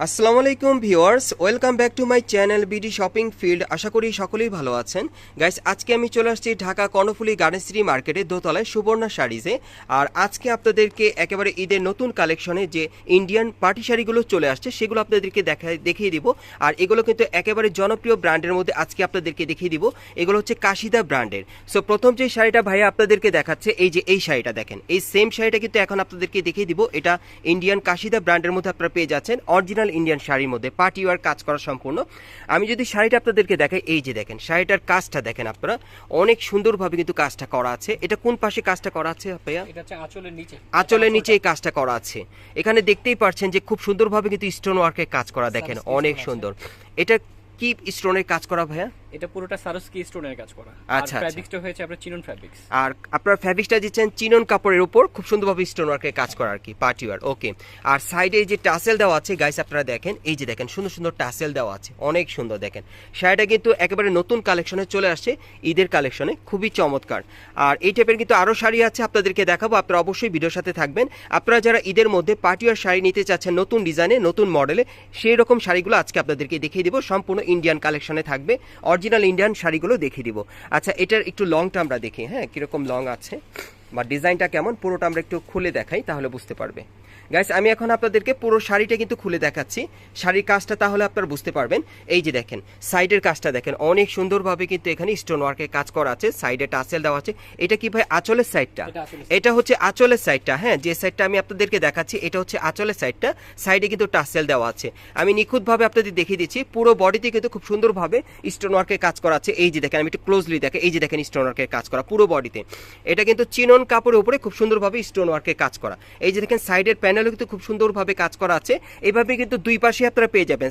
আসসালামু আলাইকুম viewers, welcome back to my channel BD shopping field. আশা করি সকলেই ভালো আছেন। গাইস, আজকে আমি চলে আসছি ঢাকা কর্ণফুলী গার্ডেনসিটি মার্কেটে দোতলায় সুবর্ণা শাড়িজে। আর আজকে আপনাদেরকে একেবারে ঈদের নতুন কালেকশনে যে ইন্ডিয়ান পার্টি শাড়িগুলো চলে আসছে সেগুলো আপনাদেরকে দেখিয়ে দিব। আর এগুলো কিন্তু একেবারে জনপ্রিয় ব্র্যান্ডের মধ্যে আজকে আপনাদেরকে দেখিয়ে দিব। এগুলো হচ্ছে কাশিদা ব্র্যান্ডের। সো প্রথম যে শাড়িটা ভাইয়া আপনাদেরকে দেখাচ্ছে, এই যে এই শাড়িটা দেখেন, এই সেম শাড়িটা কিন্তু এখন আপনাদেরকে দেখিয়ে দিব। এটা ইন্ডিয়ান কাশিদা ব্র্যান্ডের মধ্যে আপনারা পেয়ে যাচ্ছেন, অরিজিনাল ইন্ডিয়ান শাড়ির মধ্যে পার্টি ওয়ার কাজ করা সম্পূর্ণ। আমি যদি শাড়িটা আপনাদেরকে দেখাই, এই যে দেখেন শাড়িটার কাজটা দেখেন আপনারা, অনেক সুন্দরভাবে কিন্তু কাজটা করা আছে। এটা কোন পাশে কাজটা করা আছে ভাইয়া? এটা হচ্ছে আঁচলের নিচে, আঁচলের নিচে এই কাজটা করা আছে। এখানে দেখতেই পাচ্ছেন যে খুব সুন্দরভাবে কিন্তু স্টোন ওয়ার্কের কাজ করা, দেখেন অনেক সুন্দর। এটা কি স্টোনের কাজ করা ভাইয়া? এটা পুরোটা সারস্কি স্টোনের কাজ করা। আচ্ছা, আর ফ্যাব্রিক্সটা হয়েছে আপনার চিনন ফ্যাব্রিক্স। আর আপনার ফ্যাব্রিক্সটা দিচ্ছেন চিনন কাপড়ের উপর, খুব সুন্দরভাবে স্টোন ওয়ার্কের কাজ করা আর কি, পার্টি ওয়ার। ওকে। আর সাইডে এই যে টাসেল দেওয়া আছে গাইস, আপনারা দেখেন, এই যে দেখেন সুন্দর সুন্দর টাসেল দেওয়া আছে, অনেক সুন্দর। দেখেন শাড়িটা কিন্তু একেবারে নতুন কালেকশনে চলে আসছে, ঈদের কালেকশনে, খুবই চমৎকার। আর এই টাইপের কিন্তু আরও শাড়ি আছে, আপনাদেরকে দেখাবো। আপনারা অবশ্যই ভিডিওর সাথে থাকবেন। আপনারা যারা ঈদের মধ্যে পার্টি ওয়ার শাড়ি নিতে চাচ্ছেন নতুন ডিজাইনে, নতুন মডেলে, সেই রকম শাড়িগুলো আজকে আপনাদেরকে দেখিয়ে দিব। সম্পূর্ণ ইন্ডিয়ান কালেকশনে থাকবে, অরিজিনাল ইন্ডিয়ান শাড়িগুলো দেখিয়ে দিব। আচ্ছা, এটার একটু লংটা আমরা দেখি, হ্যাঁ, কিরকম লং আছে বা ডিজাইনটা কেমন, পুরোটা আমরা একটু খুলে দেখাই, তাহলে বুঝতে পারবে। গাইস, আমি এখন আপনাদেরকে পুরো শাড়িটা কিন্তু খুলে দেখাচ্ছি, শাড়ির কাজটা তাহলে আপনারা বুঝতে পারবেন। এই যে দেখেন সাইডের কাজটা দেখেন, অনেক সুন্দরভাবে কিন্তু এখানে স্টোন ওয়ার্কের কাজ করা আছে, সাইডে টাসেল দেওয়া আছে। এটা কি ভাই আঁচলের সাইডটা? এটা হচ্ছে আঁচলের সাইডটা, হ্যাঁ, যে সাইডটা আমি আপনাদেরকে দেখাচ্ছি এটা হচ্ছে আঁচলের সাইডটা। সাইডে কিন্তু টাসেল দেওয়া আছে। আমি নিখুঁতভাবে আপনাদের দেখিয়ে দিচ্ছি, পুরো বডিতে কিন্তু খুব সুন্দরভাবে স্টোন ওয়ার্কের কাজ করা আছে। এই যে দেখেন, আমি একটু ক্লোজলি দেখেন, এই যে দেখেন স্টোন ওয়ার্কের কাজ করা পুরো বডিতে। এটা কিন্তু চিনন কাপড়ের উপরে খুব সুন্দরভাবে স্টোন ওয়ার্কের কাজ করা। এই যে দেখেন সাইডের প্যানেলও কিন্তু খুব সুন্দরভাবে কাজ করা আছে। এইভাবে কিন্তু দুই পাশে আপনারা পেয়ে যাবেন।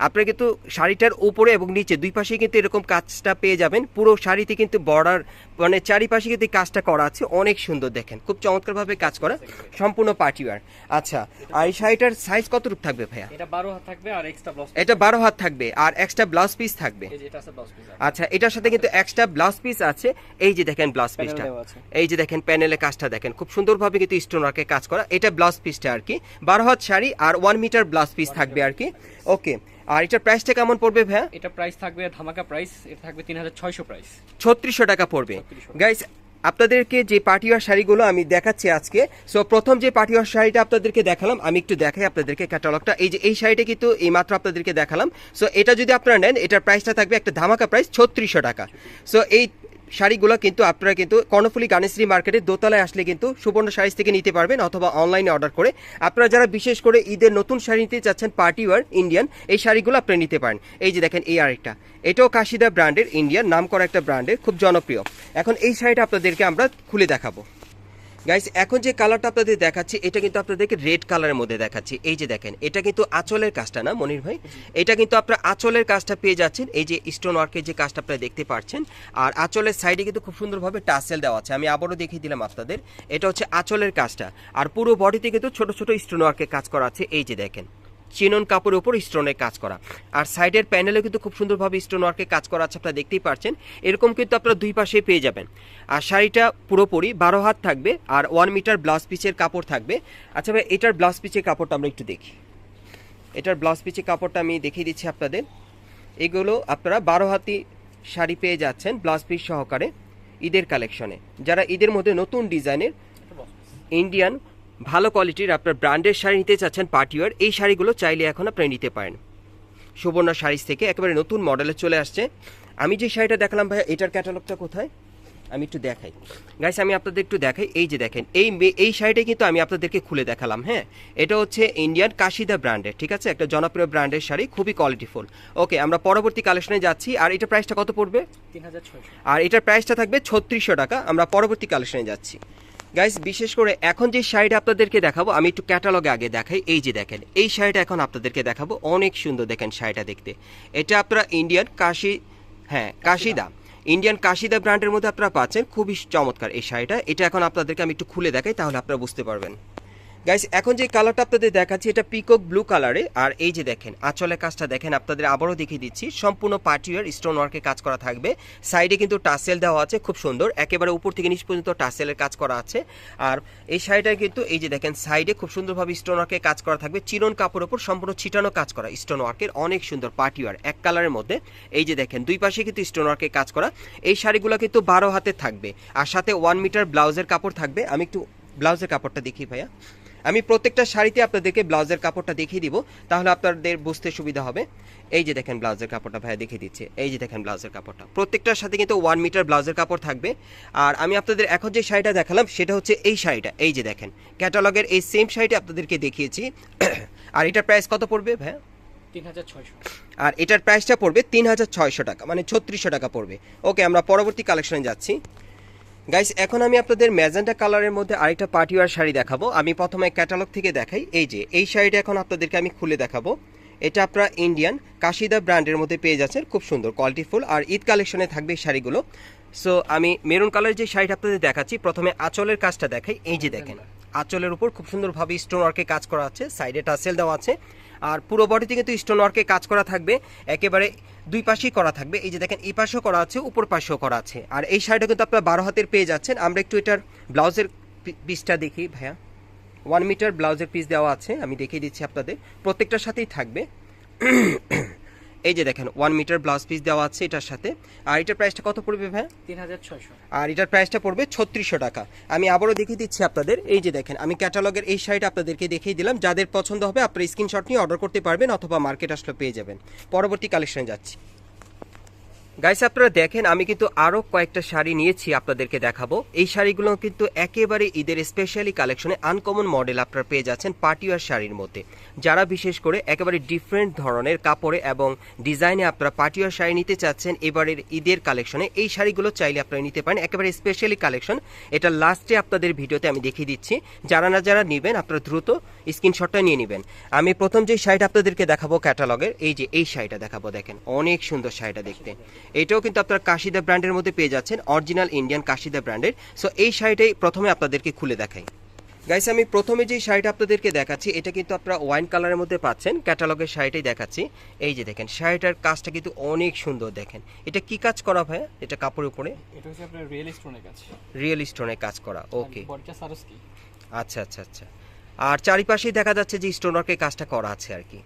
আপনারা কিন্তু শাড়িটার উপরে এবং নিচে দুই পাশে কিন্তু এরকম কাজটা পেয়ে যাবেন। পুরো শাড়িতে কিন্তু বর্ডার মানে চারিপাশে কিন্তু কাজটা করা আছে, অনেক সুন্দর। দেখেন খুব চমৎকারভাবে কাজ করা, সম্পূর্ণ পার্টি ওয়্যার। আচ্ছা, আর এই শাড়িটার সাইজ কতটুকু থাকবে ভাইয়া? এটা 12 হাত থাকবে আর এক্সট্রা ব্লাউজ। এটা 12 হাত থাকবে আর এক্সট্রা ব্লাউজ পিস থাকবে। এই যে এটা আছে ব্লাউজ পিস। আচ্ছা, এটার সাথে কিন্তু এক্সট্রা ব্লাউজ পিস আছে। এই যে দেখেন ব্লাউজ পিসটা, এই যে দেখেন প্যানেলের কাজটা দেখেন, খুব সুন্দরভাবে কিন্তু স্টোন ওয়ার্কের কাজ করা। এটা ব্লাউজ পিসটা আর কি, 12 হাত শাড়ি আর 1 মিটার ব্লাউজ পিস থাকবে আর কি। ওকে। আর এটার প্রাইসটা কেমন পড়বে ভাইয়া? এটা প্রাইস থাকবে ধামাকা প্রাইস, এটা থাকবে 3600 প্রাইস, 3600 টাকা পড়বে। গাইস, আপনাদেরকে যে পার্টিওয়ার শাড়িগুলো আমি দেখাচ্ছি আজকে, সো প্রথম যে পার্টিওয়ার শাড়িটা আপনাদেরকে দেখালাম, আমি একটু দেখাই আপনাদেরকে ক্যাটালগটা। এই যে এই শাড়িটা কিন্তু এই মাত্র আপনাদেরকে দেখালাম। সো এটা যদি আপনারা নেন, এটার প্রাইসটা থাকবে একটা ধামাকা প্রাইস 3600 টাকা। সো এই শাড়িগুলো কিন্তু আপনারা কিন্তু কর্ণফুলী গার্ডেনসিটি মার্কেটে দোতলায় আসলে কিন্তু সুবর্ণ শাড়িজ থেকে নিতে পারবেন, অথবা অনলাইনে অর্ডার করে। আপনারা যারা বিশেষ করে ঈদের নতুন শাড়ি নিতে চাচ্ছেন পার্টি ওয়ার ইন্ডিয়ান, এই শাড়িগুলো আপনারা নিতে পারেন। এই যে দেখেন এই আরেকটা, এটাও কাশিদা ব্র্যান্ডের, ইন্ডিয়ান নাম করা একটা ব্র্যান্ডের, খুব জনপ্রিয়। এখন এই শাড়িটা আপনাদেরকে আমরা খুলে দেখাবো। গাইস, এখন যে কালারটা আপনাদের দেখাচ্ছি এটা কিন্তু আপনাদেরকে রেড কালারের মধ্যে দেখাচ্ছি। এই যে দেখেন, এটা কিন্তু আঁচলের কাজটা না মনির ভাই, এটা কিন্তু আপনারা আঁচলের কাজটা পেয়ে যাচ্ছেন। এই যে স্টোন ওয়ার্কের যে কাজটা আপনারা দেখতে পাচ্ছেন, আর আঁচলের সাইডে কিন্তু খুব সুন্দরভাবে টাসেল দেওয়া আছে। আমি আবারও দেখিয়ে দিলাম আপনাদের, এটা হচ্ছে আঁচলের কাজটা। আর পুরো বডিতে কিন্তু ছোট ছোট স্টোন ওয়ার্কের কাজ করা আছে। এই যে দেখেন চিনন কাপড়ের উপর স্টোনের কাজ করা, আর সাইডের প্যানেলে কিন্তু খুব সুন্দরভাবে স্টোন ওয়ার্কের কাজ করা আছে, আপনারা দেখতেই পাচ্ছেন। এরকম কিন্তু আপনারা দুই পাশে পেয়ে যাবেন। আর শাড়িটা পুরোপুরি 12 হাত থাকবে আর 1 মিটার ব্লাউজ পিসের কাপড় থাকবে। আচ্ছা ভাই, এটার ব্লাউজ পিসের কাপড়টা আমরা একটু দেখি। এটার ব্লাউজ পিসের কাপড়টা আমি দেখিয়ে দিচ্ছি আপনাদের। এগুলো আপনারা 12 হাতি শাড়ি পেয়ে যাচ্ছেন ব্লাউজ পিস সহকারে ঈদের কালেকশনে। যারা ঈদের মধ্যে নতুন ডিজাইনের ইন্ডিয়ান ভালো কোয়ালিটির আপনার ব্র্যান্ডের শাড়ি নিতে চাচ্ছেন পার্টিওয়ার, এই শাড়িগুলো চাইলে এখন আপনি নিতে পারেন। সুবর্ণা শাড়িজ থেকে একেবারে নতুন মডেলে চলে আসছে। আমি যে শাড়িটা দেখালাম ভাইয়া, এটার ক্যাটালগটা কোথায় আমি একটু দেখাই। গাইস, আমি আপনাদের একটু দেখাই। এই যে দেখেন এই শাড়িটা কিন্তু আমি আপনাদেরকে খুলে দেখালাম। হ্যাঁ, এটা হচ্ছে ইন্ডিয়ান কাশিদা ব্র্যান্ডের, ঠিক আছে, একটা জনপ্রিয় ব্র্যান্ডের শাড়ি, খুবই কোয়ালিটিফুল। ওকে, আমরা পরবর্তী কালেকশনে যাচ্ছি। আর এটা প্রাইসটা কত পড়বে? 3600। আর এটার প্রাইসটা থাকবে 3600 টাকা। আমরা পরবর্তী কালেকশনে যাচ্ছি। গাইস, বিশেষ করে এখন যে শাড়িটা আপনাদেরকে দেখাবো, আমি একটু ক্যাটালগে আগে দেখাই। এই যে দেখেন এই শাড়িটা এখন আপনাদেরকে দেখাবো, অনেক সুন্দর। দেখেন শাড়িটা দেখতে, এটা আপনারা ইন্ডিয়ান কাশিদা ইন্ডিয়ান কাশিদা ব্র্যান্ডের মধ্যে আপনারা পাচ্ছেন, খুবই চমৎকার এই শাড়িটা। এটা এখন আপনাদেরকে আমি একটু খুলে দেখাই, তাহলে আপনারা বুঝতে পারবেন। গাইস এখন যে কালারটা আপনাদের দেখাচ্ছি এটা পিকক ব্লু কালারে, আর এই যে দেখেন আঁচলের কাজটা দেখেন, আপনাদের আবারও দেখিয়ে দিচ্ছি, সম্পূর্ণ পার্টিওয়ার স্টোন ওয়ার্কে কাজ করা থাকবে। সাইডে কিন্তু টাসেল দেওয়া আছে খুব সুন্দর, একেবারে উপর থেকে নিচ পর্যন্ত টাসেলের কাজ করা আছে। আর এই শাড়িটা কিন্তু এই যে দেখেন সাইডে খুব সুন্দরভাবে স্টোন ওয়ার্কে কাজ করা থাকবে, চিরন কাপড়ের উপর সম্পূর্ণ ছিটানো কাজ করা স্টোন ওয়ার্কের, অনেক সুন্দর পার্টিওয়ার এক কালারের মধ্যে। এই যে দেখেন দুই পাশে কিন্তু স্টোন ওয়ার্কে কাজ করা। এই শাড়িগুলো কিন্তু 12 হাতে থাকবে, আর সাথে 1 মিটার ব্লাউজের কাপড় থাকবে। আমি একটু ব্লাউজের কাপড়টা দেখি ভাইয়া, আমি প্রত্যেকটা শাড়িতে আপনাদেরকে ব্লাউজের কাপড়টা দেখিয়ে দিব, তাহলে আপনাদের বুঝতে সুবিধা হবে। এই যে দেখেন ব্লাউজের কাপড়টা ভাইয়া দেখিয়ে দিচ্ছে, এই যে দেখেন ব্লাউজের কাপড়টা, প্রত্যেকটার সাথে কিন্তু 1 মিটার ব্লাউজের কাপড় থাকবে। আর আমি আপনাদের এখন যে শাড়িটা দেখালাম সেটা হচ্ছে এই শাড়িটা, এই যে দেখেন ক্যাটালগের এই সেম শাড়িটা আপনাদেরকে দেখিয়েছি। আর এটার প্রাইস কত পড়বে ভাইয়া? 3600। আর এটার প্রাইসটা পড়বে 3600 টাকা, মানে 3600 টাকা পড়বে। ওকে, আমরা পরবর্তী কালেকশনে যাচ্ছি। গাইস এখন আমি আপনাদের ম্যাজেন্টা কালারের মধ্যে আরেকটা পার্টিওয়ার শাড়ি দেখাবো। আমি প্রথমে ক্যাটালগ থেকে দেখাই। এই যে এই শাড়িটা এখন আপনাদেরকে আমি খুলে দেখাবো। এটা আপনারা ইন্ডিয়ান কাশিদা ব্র্যান্ডের মধ্যে পেয়ে যাচ্ছেন, খুব সুন্দর কোয়ালিটিফুল, আর ঈদ কালেকশনে থাকবে এই শাড়িগুলো। সো আমি মেরুন কালারের যে শাড়িটা আপনাদের দেখাচ্ছি, প্রথমে আঁচলের কাজটা দেখাই। এই যে দেখেন আঁচলের উপর খুব সুন্দরভাবে স্টোন ওয়ার্কে কাজ করা আছে, সাইডে টাসেল দেওয়া আছে, আর পুরো বডিতে কিন্তু স্টোন ওয়ার্কে কাজ করা থাকবে, একেবারে দুই পাশেই করা থাকবে। এই যে দেখেন এই পাশেও করা আছে, উপর পাশেও করা আছে। আর এই শাড়িটা কিন্তু আপনারা 12 হাতের পেয়ে যাচ্ছেন। আমরা একটু এটার ব্লাউজের পিসটা দেখি ভাইয়া। 1 মিটার ব্লাউজের পিস দেওয়া আছে, আমি দেখিয়ে দিচ্ছি আপনাদের, প্রত্যেকটার সাথেই থাকবে। এই যে দেখেন 1 মিটার ব্লাউজ পিস দেওয়া আছে এটার সাথে। আর এটার প্রাইসটা কত পড়বে ভাইয়া? 3600। আর এটার প্রাইসটা পড়বে 3600 টাকা। আমি আবারও দেখিয়ে দিচ্ছি আপনাদের। এই যে দেখেন আমি ক্যাটালগের এই শাড়িটা আপনাদেরকে দেখিয়ে দিলাম, যাদের পছন্দ হবে আপনারা স্ক্রিনশট নিয়ে অর্ডার করতে পারবেন, অথবা মার্কেট আসলে পেয়ে যাবেন। পরবর্তী কালেকশনে যাচ্ছি। গাইস আপনারা দেখেন আমি কিন্তু আরও কয়েকটা শাড়ি নিয়েছি আপনাদেরকে দেখাবো। এই শাড়িগুলো কিন্তু একেবারে ঈদের স্পেশালি কালেকশনে আনকমন মডেল আপনারা পেয়ে যাচ্ছেন পার্টিওয়ার শাড়ির মধ্যে। যারা বিশেষ করে একেবারে ডিফারেন্ট ধরনের কাপড়ে এবং ডিজাইনে আপনারা পার্টিওয়ার শাড়ি নিতে চাচ্ছেন এবারের ঈদের কালেকশনে, এই শাড়িগুলো চাইলে আপনারা নিতে পারেন, একেবারে স্পেশালি কালেকশন। এটা লাস্টে আপনাদের ভিডিওতে আমি দেখিয়ে দিচ্ছি, যারা নেবেন আপনারা দ্রুত স্ক্রিনশটটা নিয়ে নেবেন। আমি প্রথম যে শাড়িটা আপনাদেরকে দেখাবো ক্যাটালগের, এই যে এই শাড়িটা দেখাবো, দেখেন অনেক সুন্দর শাড়িটা দেখতে। এটাও কিন্তু আপনারা কাশিদা ব্র্যান্ডের মধ্যে পেয়ে যাচ্ছেন, অরিজিনাল ইন্ডিয়ান কাশিদা ব্র্যান্ডের। সো এই শাড়িটাই প্রথমে আপনাদেরকে খুলে দেখাই। গাইস আমি প্রথমে যে শাড়িটা আপনাদেরকে দেখাচ্ছি এটা কিন্তু আপনারা ওয়াইন কালারের মধ্যে পাচ্ছেন, ক্যাটালগের শাড়িটাই দেখাচ্ছি। এই যে দেখেন শাড়িটার কাজটা কিন্তু অনেক সুন্দর, দেখেন এটা কি কাজ করা ভাইয়া? এটা কাপড়ের উপরে এটা হচ্ছে আপনার রিয়েল স্টোনের কাজ। রিয়েল স্টোনের কাজ করা, ওকে। বডিটা সারস্কি। আচ্ছা আচ্ছা আচ্ছা। আর চারিপাশেই দেখা যাচ্ছে যে স্টোন ওয়ার্কের কাজটা করা আছে আর কি।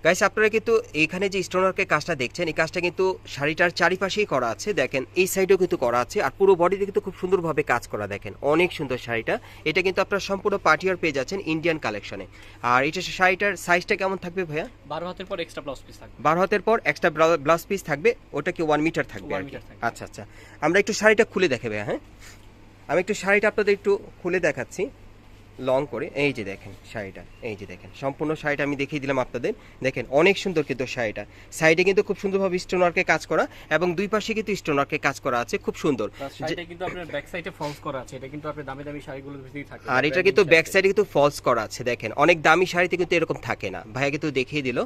গাইস আপনারা কিন্তু এখানে যে স্টোন ওয়ার্কের কাজটা দেখছেন, এই কাজটা কিন্তু শাড়িটার চারিপাশেই করা আছে, দেখেন এই সাইডেও কিন্তু করা আছে, আর পুরো বডিতে কিন্তু খুব সুন্দরভাবে কাজ করা, দেখেন অনেক সুন্দর শাড়িটা। এটা কিন্তু আপনারা সম্পূর্ণ পার্টিওয়ার পেয়ে যাচ্ছেন ইন্ডিয়ান কালেকশনে। আর এটা শাড়িটার সাইজটা কেমন থাকবে ভাইয়া? 12 হাতের পর এক্সট্রা ব্লাউজ পিস থাকবে। 12 হাতের পর এক্সট্রা ব্লাউজ পিস থাকবে, ওটা কি 1 মিটার থাকবে? 1 মিটার থাকবে। আচ্ছা আচ্ছা, আমরা একটু শাড়িটা খুলে দেখাবে। হ্যাঁ আমি একটু শাড়িটা আপনাদের একটু খুলে দেখাচ্ছি লং করে। এই যে দেখেন শাড়িটা, এই যে দেখেন সম্পূর্ণ শাড়িটা আমি দেখিয়ে দিলাম আপনাদের, দেখেন অনেক সুন্দর কিন্তু শাড়িটা। সাইডে কিন্তু খুব সুন্দরভাবে স্টোন ওয়ার্কে কাজ করা, এবং দুই পাশে কিন্তু স্টোন ওয়ার্কে কাজ করা আছে, খুব সুন্দর। শাড়িটা কিন্তু আপনার ব্যাক সাইডে ফলস করা আছে, এটা কিন্তু আপনার দামি দামি শাড়িগুলোর ভিতরেই থাকে। আর এটা কিন্তু ব্যাক সাইডে কিন্তু ফলস করা আছে, দেখেন অনেক দামি শাড়িতে কিন্তু এরকম থাকে না, ভাইয়া কিন্তু দেখিয়ে দিল।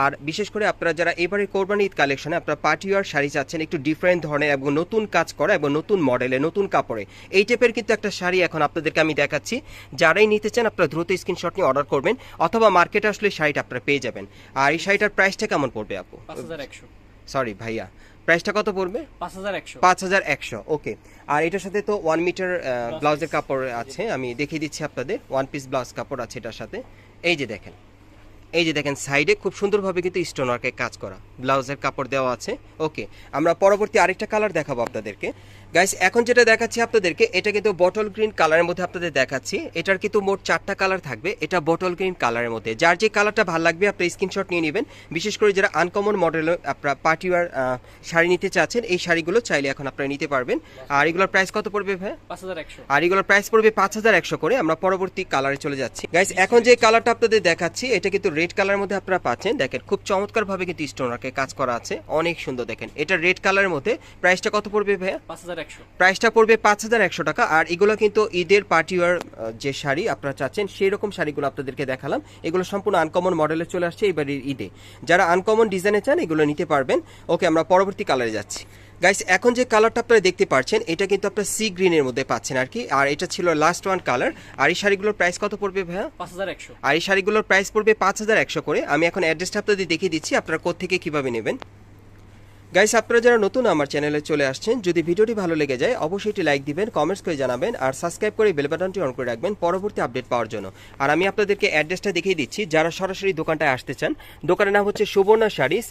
আর বিশেষ করে আপনারা যারা এবারে কোরবানি ঈদ কালেকশনে আপনারা পার্টিওয়ার শাড়ি চাচ্ছেন, একটু ডিফারেন্ট ধরনের এবং নতুন কাজ করা এবং নতুন মডেলে নতুন কাপড়ে, এই টাইপের কিন্তু একটা শাড়ি এখন আপনাদেরকে আমি দেখাচ্ছি। যারাই নিতে চান আপনারা দ্রুত স্ক্রিনশট নিয়ে অর্ডার করবেন, অথবা মার্কেটে আসলে শাড়িটা আপনারা পেয়ে যাবেন। আর এই শাড়িটার প্রাইসটা কেমন পড়বে আপু? 5100। সরি ভাইয়া, প্রাইসটা কত পড়বে? 5100। 5100, ওকে। আর এটার সাথে তো 1 মিটার ব্লাউজের কাপড় আছে, আমি দেখিয়ে দিচ্ছি আপনাদের, 1 পিস ব্লাউজ কাপড় আছে এটার সাথে। এই যে দেখেন, এই যে দেখেন সাইডে খুব সুন্দরভাবে কিন্তু স্টোন ওয়ার্কে কাজ করা ব্লাউজের কাপড় দেওয়া আছে, ওকে। আমরা পরবর্তী আরেকটা কালার দেখাবো আপনাদেরকে। গাইস এখন যেটা দেখাচ্ছি আপনাদেরকে, এটা কিন্তু বটল গ্রিন কালারের মধ্যে আপনাদের দেখাচ্ছি। এটার কিন্তু মোট 4টা কালার থাকবে, এটা বটল গ্রিন কালারের মধ্যে। যার যে কালারটা ভালো লাগবে আপনি স্ক্রিনশট নিয়ে নেবেন। বিশেষ করে যারা আনকমন মডেলের আপনারা পার্টিওয়ার শাড়ি নিতে চাচ্ছেন, এই শাড়িগুলো চাইলে এখন আপনারা নিতে পারবেন। আর এগুলোর প্রাইস কত পড়বে ভাই? 5100। আর এগুলোর প্রাইস পড়বে 5100 করে। আমরা পরবর্তী কালারে চলে যাচ্ছি। গাইস এখন যে কালারটা আপনাদের দেখাচ্ছি এটা কিন্তু রেড কালারের মধ্যে আপনারা পাচ্ছেন, দেখেন খুব চমৎকারভাবে কিন্তু স্টোন ওয়ার্কে কাজ করা আছে, অনেক সুন্দর। দেখেন এটা রেড কালারের মধ্যে, প্রাইসটা কত পড়বে ভাইয়া? 5100। 5100। প্রাইসটা পড়বে 5100 টাকা। আর এগুলো কিন্তু ঈদের পার্টিওয়ার যে শাড়ি আপনারা চাচ্ছেন সেই রকম শাড়িগুলো আপনাদেরকে দেখালাম। এগুলো সম্পূর্ণ আনকমন মডেলে চলে আসছে এবারের ঈদে। যারা আনকমন ডিজাইনে চান এগুলো নিতে পারবেন। ওকে, আমরা পরবর্তী কালারে যাচ্ছি। গাইস, এখন যে কালারটা আপনারা দেখতে পাচ্ছেন এটা কিন্তু আপনারা সি গ্রিনের মধ্যে পাচ্ছেন আর কি। আর এটা ছিল লাস্ট ওয়ান কালার। আর এই শাড়িগুলোর প্রাইস কত পড়বে ভাইয়া? 5100। আর এই শাড়িগুলোর প্রাইস পড়বে 5100 করে। আমি এখন অ্যাড্রেসটা আপনাদের দেখিয়ে দিচ্ছি, আপনারা কোত্থেকে কিভাবে নেবেন। গাইস, আপনারা যারা নতুন আমার চ্যানেলে চলে আসছেন, যদি ভিডিওটি ভালো লেগে যায় অবশ্যই একটি লাইক দিবেন, কমেন্টস করে জানাবেন, আর সাবস্ক্রাইব করে বেল বাটনটি অন করে রাখবেন পরবর্তী আপডেট পাওয়ার জন্য। আর আমি আপনাদেরকে অ্যাড্রেসটা দেখিয়ে দিচ্ছি, যারা সরাসরি দোকানটায় আসতে চান, দোকানের নাম হচ্ছে Suborna saris,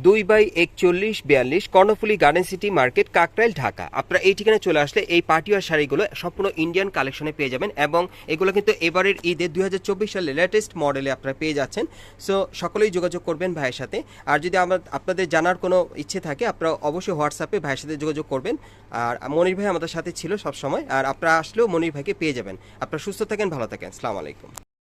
2/4142 Karnaphuli garden city market, Kakrail, Dhaka. আপনারা এই ঠিকানায় চলে আসলে এই পার্টিওয়ার শাড়িগুলো সম্পূর্ণ ইন্ডিয়ান কালেকশনে পেয়ে যাবেন, এবং এগুলো কিন্তু এবারের ঈদে 2024 সালের লেটেস্ট মডেলে আপনারা পেয়ে যাচ্ছেন। সো সকলেই যোগাযোগ করবেন ভাইয়ের সাথে। আর যদি আপনাদের জানার কোনো ইচ্ছে থাকে আপনারা অবশ্যই হোয়াটসঅ্যাপে ভাইয়ের সাথে যোগাযোগ করবেন। আর মনির ভাই আমাদের সাথে ছিল সব সময়, আর আপনারা আসলেও মনির ভাইকে পেয়ে যাবেন। আপনারা সুস্থ থাকেন, ভালো থাকেন। আসসালামু আলাইকুম।